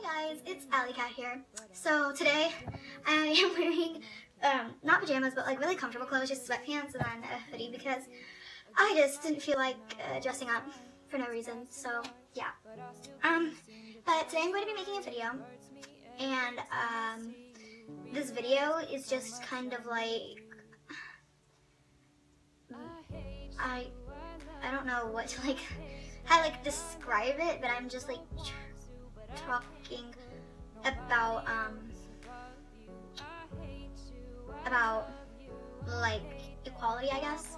Guys, it's Alley Cat here. So today I am wearing not pajamas but like really comfortable clothes, just sweatpants and then a hoodie because I just didn't feel like dressing up for no reason. So yeah. But today I'm going to be making a video, and this video is just kind of like I don't know what to how to describe it, but I'm just like talking about like equality, I guess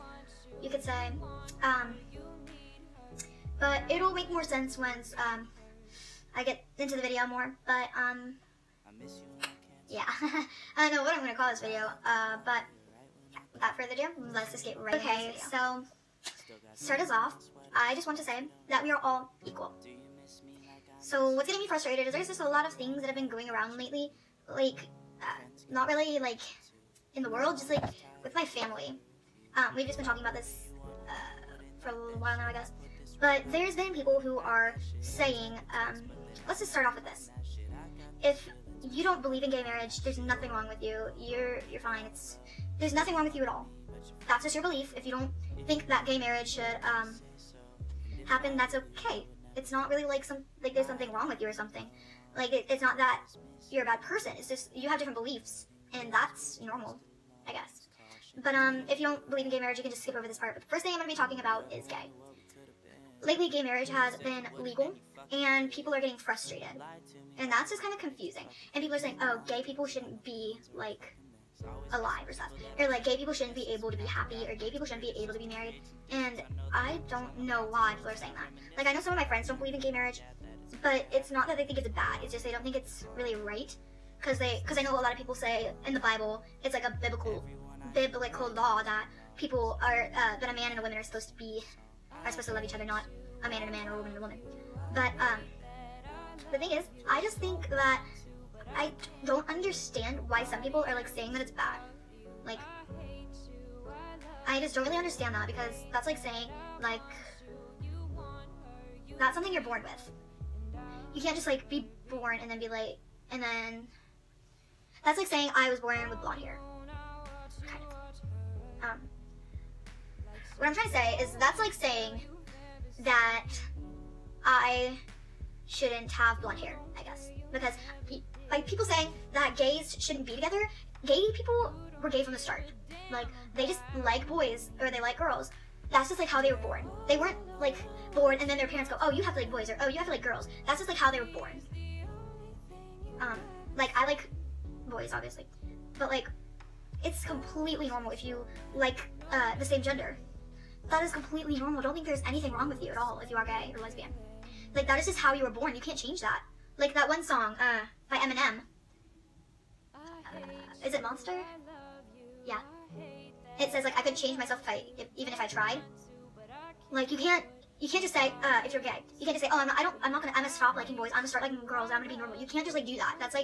you could say, but it'll make more sense once I get into the video more. But yeah. I don't know what I'm gonna call this video, but yeah, without further ado, let's just get right into this video. So to start us off, I just want to say that we are all equal. So what's getting me frustrated is there's just a lot of things that have been going around lately, not really in the world, just with my family. We've just been talking about this for a little while now, I guess. But there's been people who are saying, let's just start off with this. If you don't believe in gay marriage, there's nothing wrong with you. You're fine. There's nothing wrong with you at all. That's just your belief. If you don't think that gay marriage should happen, that's okay. It's not really there's something wrong with you or something. It's not that you're a bad person. It's just you have different beliefs, and that's normal, I guess. But if you don't believe in gay marriage, you can just skip over this part. But the first thing I'm going to be talking about is gay. Lately, gay marriage has been legal, and people are getting frustrated, and that's just kind of confusing. And people are saying, oh, gay people shouldn't be alive or stuff, or gay people shouldn't be able to be happy, or gay people shouldn't be able to be married. And I don't know why people are saying that. I know some of my friends don't believe in gay marriage, but it's not that they think it's bad, it's just they don't think it's really right, because I know a lot of people say in the Bible it's like a biblical law that people are that a man and a woman are supposed to love each other, not a man and a man or a woman and a woman. But the thing is, I just think that I don't understand why some people are saying that it's bad. I just don't really understand that, because that's saying that's something you're born with. You can't just be born and then be and then that's saying I was born with blonde hair. Kind of. What I'm trying to say is that's saying that I shouldn't have blonde hair, I guess, because people saying that gays shouldn't be together. Gay people were gay from the start. They just like boys or they like girls. That's just how they were born. They weren't born and then their parents go, oh, you have to like boys, or oh, you have to like girls. That's just how they were born. I like boys, obviously, but it's completely normal if you like the same gender. That is completely normal. Don't think there's anything wrong with you at all if you are gay or lesbian. That is just how you were born. You can't change that. That one song by Eminem. Is it Monster? Yeah. It says I could change myself even if I tried. You can't just say if you're gay. You can't just say, oh, I'm gonna stop liking boys. I'm gonna start liking girls. I'm gonna be normal. You can't just do that. That's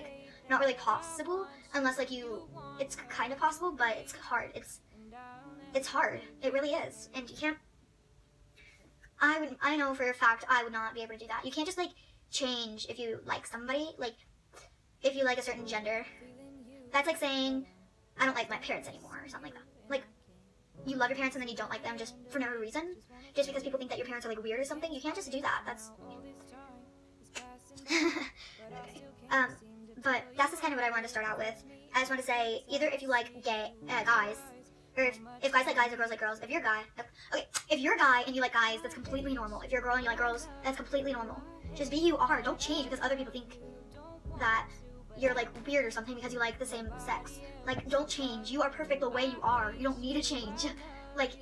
not really possible unless it's kind of possible, but it's hard. It's hard. It really is, and you can't. I know for a fact I would not be able to do that. You can't just change if you like somebody. If you like a certain gender, that's saying I don't like my parents anymore or something like that. You love your parents and then you don't like them just for no reason, just because people think that your parents are weird or something. You can't just do that. That's okay. But that's just kind of what I wanted to start out with. I just want to say, either if you like gay guys, or if guys like guys or girls like girls, if you're a guy, okay, if you're a guy and you like guys, that's completely normal. If you're a girl and you like girls, that's completely normal. Just be who you are. Don't change because other people think that you're weird or something because you like the same sex. Don't change. You are perfect the way you are. You don't need to change.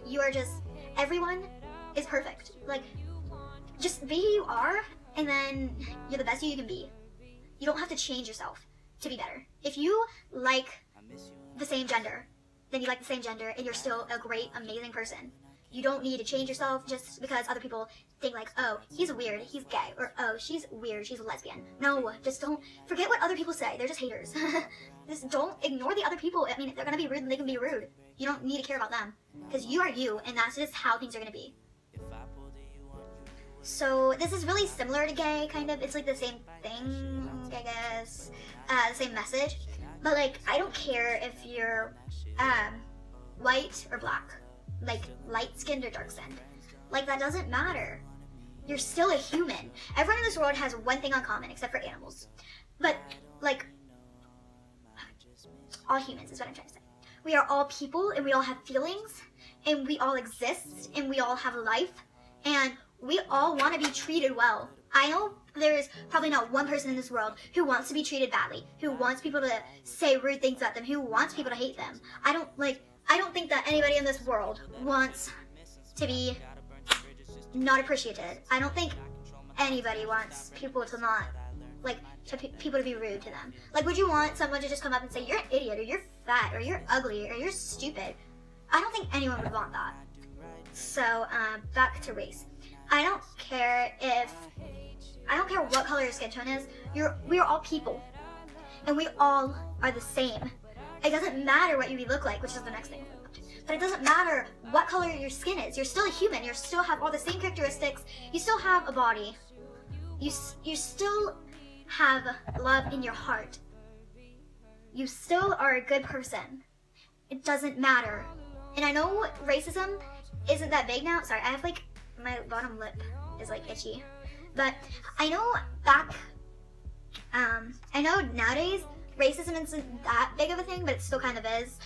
You are just, everyone is perfect. Just be who you are, and then you're the best you can be. You don't have to change yourself to be better. If you like the same gender, then you like the same gender and you're still a great, amazing person. You don't need to change yourself just because other people think oh, he's weird, he's gay, or oh, she's weird, she's a lesbian. No, just don't, forget what other people say, they're just haters. Just don't ignore the other people. I mean, if they're gonna be rude, then they can be rude. You don't need to care about them, because you are you, and that's just how things are gonna be. So this is really similar to gay, kind of. It's like the same thing, gay this, the same message. But like, I don't care if you're white or black, like light-skinned or dark-skinned. Like, that doesn't matter. You're still a human. Everyone in this world has one thing in common, except for animals. But, like, all humans is what I'm trying to say. We are all people, and we all have feelings, and we all exist, and we all have a life, and we all want to be treated well. I know there is probably not one person in this world who wants to be treated badly, who wants people to say rude things about them, who wants people to hate them. I don't think that anybody in this world wants to be not appreciated. I don't think anybody wants people to not, like, people to be rude to them. Like, would you want someone to just come up and say, you're an idiot, or you're fat, or you're ugly, or you're stupid? I don't think anyone would want that. So, back to race. I don't care what color your skin tone is. We are all people. And we all are the same. It doesn't matter what you look like, which is the next thing. But it doesn't matter what color your skin is. You're still a human. You still have all the same characteristics. You still have a body. You still have love in your heart. You still are a good person. It doesn't matter. And I know racism isn't that big now. Sorry, I have like, my bottom lip is like itchy. But I know I know nowadays racism isn't that big of a thing, but it still kind of is.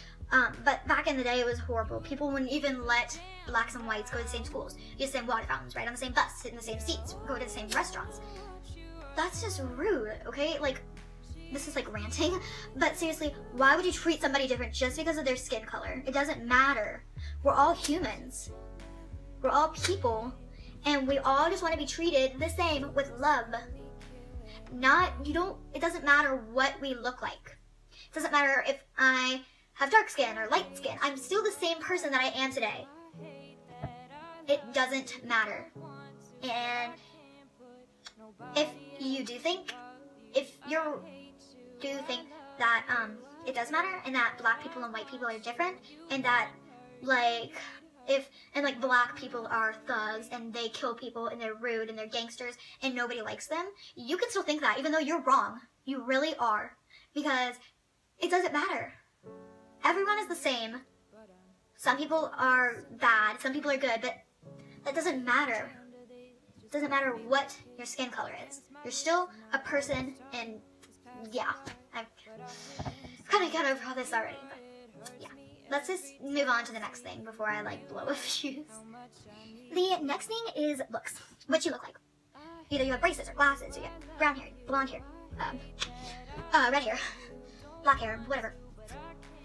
But back in the day, it was horrible. People wouldn't even let blacks and whites go to the same schools, use the same water fountains, ride on the same bus, sit in the same seats, go to the same restaurants. That's just rude, okay? Like, this is like ranting, but seriously, why would you treat somebody different just because of their skin color? It doesn't matter. We're all humans. We're all people, and we all just want to be treated the same with love. It doesn't matter what we look like. It doesn't matter if I have dark skin or light skin. I'm still the same person that I am today. It doesn't matter. And if you do think that it does matter, and that black people and white people are different, and that like black people are thugs and they kill people and they're rude and they're gangsters and nobody likes them, you can still think that, even though you're wrong. You really are. Because it doesn't matter. Everyone is the same. Some people are bad, some people are good, but that doesn't matter. It doesn't matter what your skin color is. You're still a person, and yeah, I've kind of gone over all this already, but yeah. Let's just move on to the next thing before I like blow a fuse. The next thing is looks. What you look like. Either you have braces or glasses, or you have brown hair, blonde hair, red hair, black hair, whatever.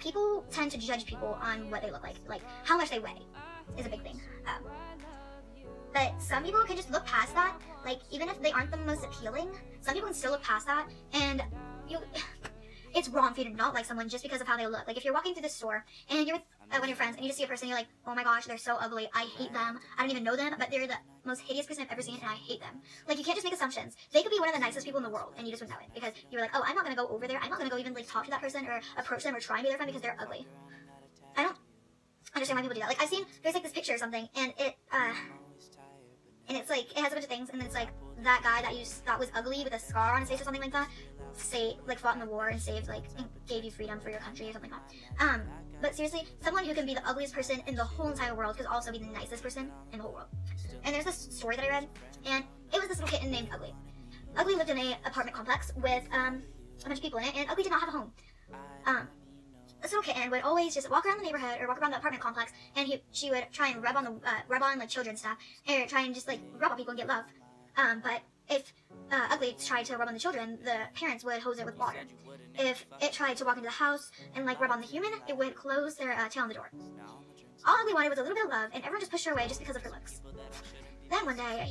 People tend to judge people on what they look like how much they weigh is a big thing. But some people can just look past that, like even if they aren't the most appealing, some people can still look past that, and it's wrong for you to not like someone just because of how they look. Like if you're walking through the store and you're with one of your friends and you just see a person, you're like, oh my gosh, they're so ugly, I hate them, I don't even know them, but they're the most hideous person I've ever seen and I hate them. Like, you can't just make assumptions. They could be one of the nicest people in the world and you just wouldn't know it because you're like, oh, I'm not gonna go over there, I'm not gonna go even like talk to that person or approach them or try and be their friend because they're ugly. I don't understand why people do that. Like, I've seen, there's like this picture or something, and it's like, it has a bunch of things, and it's like that guy that you thought was ugly with a scar on his face or something like that, fought in the war and saved, like, and gave you freedom for your country or something like that. But seriously, someone who can be the ugliest person in the whole entire world could also be the nicest person in the whole world. And there's this story that I read, and it was this little kitten named Ugly. Ugly lived in an apartment complex with a bunch of people in it, and Ugly did not have a home. This little kitten would always just walk around the neighborhood or walk around the apartment complex, and she would try and rub on like children's stuff, or try and just like rub on people and get love. But if Ugly tried to rub on the children, the parents would hose it with water. If it tried to walk into the house and like rub on the human, it would close their tail on the door. All Ugly wanted was a little bit of love, and everyone just pushed her away just because of her looks. Then one day,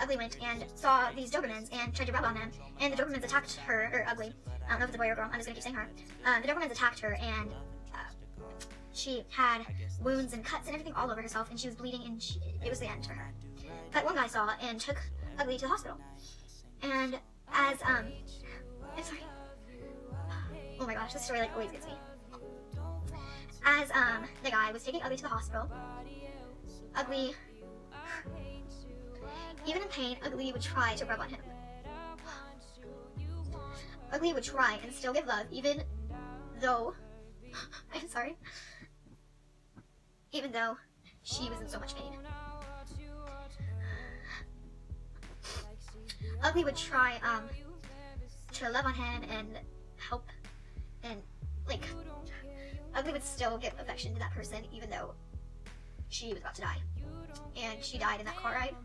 Ugly went and saw these Dobermans and tried to rub on them, and the Dobermans attacked her, or Ugly. I don't know if it's a boy or a girl, I'm just gonna keep saying her. The Dobermans attacked her, and she had wounds and cuts and everything all over herself, and she was bleeding, and it was the end for her. But one guy saw and took Ugly to the hospital. And as, I'm sorry. Oh my gosh, this story like always gets me. As, the guy was taking Ugly to the hospital, Ugly, even in pain, Ugly would try to rub on him. Ugly would try and still give love, even though, I'm sorry, even though she was in so much pain. Ugly would try to love on him and help, and like, Ugly would still give affection to that person even though she was about to die. And she died in that car ride.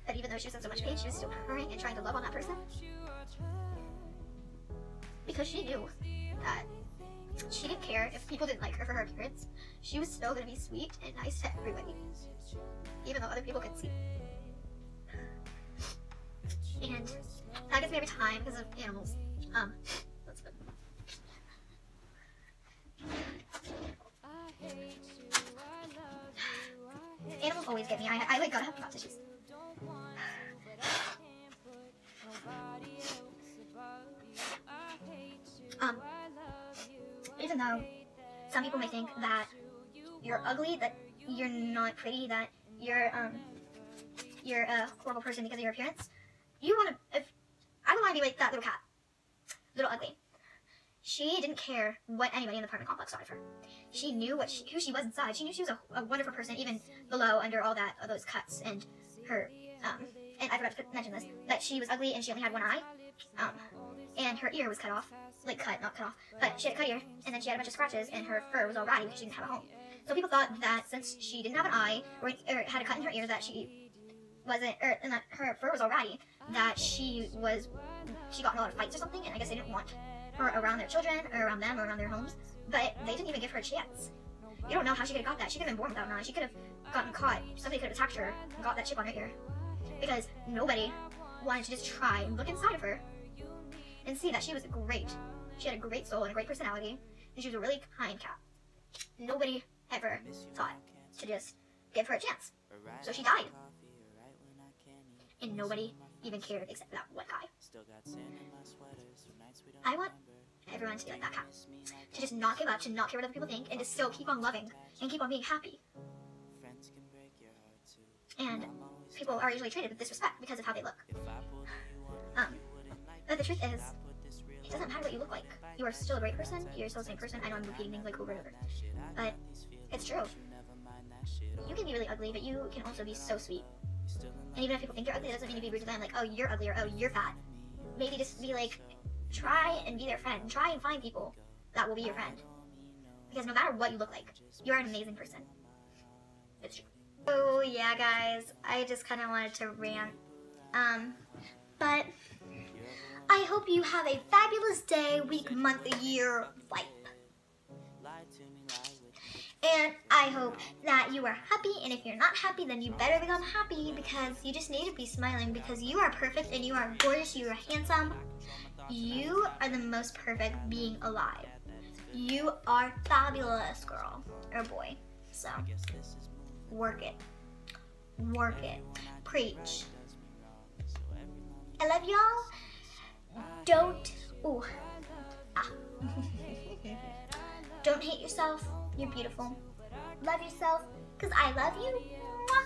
But even though she was in so much pain, she was still hurrying and trying to love on that person. Because she knew that she didn't care if people didn't like her for her appearance. She was still going to be sweet and nice to everybody, even though other people could see. And that gets me every time because of animals. That's good. Animals always get me. I like gotta have plot tissues. Even though some people may think that you're ugly, that you're not pretty, that you're a horrible person because of your appearance, you want to. I would want to be like that little cat, little Ugly. She didn't care what anybody in the apartment complex thought of her. She knew who she was inside. She knew she was a wonderful person, even below, under all those cuts and her. And I forgot to mention this, that she was ugly and she only had one eye, and her ear was cut off, like cut, not cut off, but she had a cut ear, and then she had a bunch of scratches, and her fur was all ratty because she didn't have a home. So people thought that since she didn't have an eye, or had a cut in her ear, that she wasn't, and that her fur was all ratty, that she got in a lot of fights or something, and I guess they didn't want her around their children, or around them, or around their homes, but they didn't even give her a chance. You don't know how she could have got that. She could have been born without an eye. She could have gotten caught. Somebody could have attacked her and got that chip on her ear. Because nobody wanted to just try and look inside of her and see that she was great. She had a great soul and a great personality, and she was a really kind cat. Nobody ever thought to just give her a chance. So she died. And nobody even cared except that one guy. I want everyone to be like that cat. To just not give up, to not care what other people think, and to still keep on loving and keep on being happy. And people are usually treated with disrespect because of how they look. But the truth is, it doesn't matter what you look like. You are still a great person. You're still the same person. I know I'm repeating things like over and over, but it's true. You can be really ugly, but you can also be so sweet. And even if people think you're ugly, it doesn't mean to be rude to them, like, oh, you're ugly, or oh, you're fat. Maybe just be like, try and be their friend. Try and find people that will be your friend. Because no matter what you look like, you're an amazing person. It's true. Oh yeah, guys, I just kind of wanted to rant. But I hope you have a fabulous day, week, month, year, life. And I hope that you are happy, and if you're not happy, then you better become happy, because you just need to be smiling, because you are perfect, and you are gorgeous, you are handsome. You are the most perfect being alive. You are fabulous, girl, or boy. So, work it. Work it. Preach. I love y'all. Don't, don't hate yourself. You're beautiful. Love yourself, because I love you. Mwah.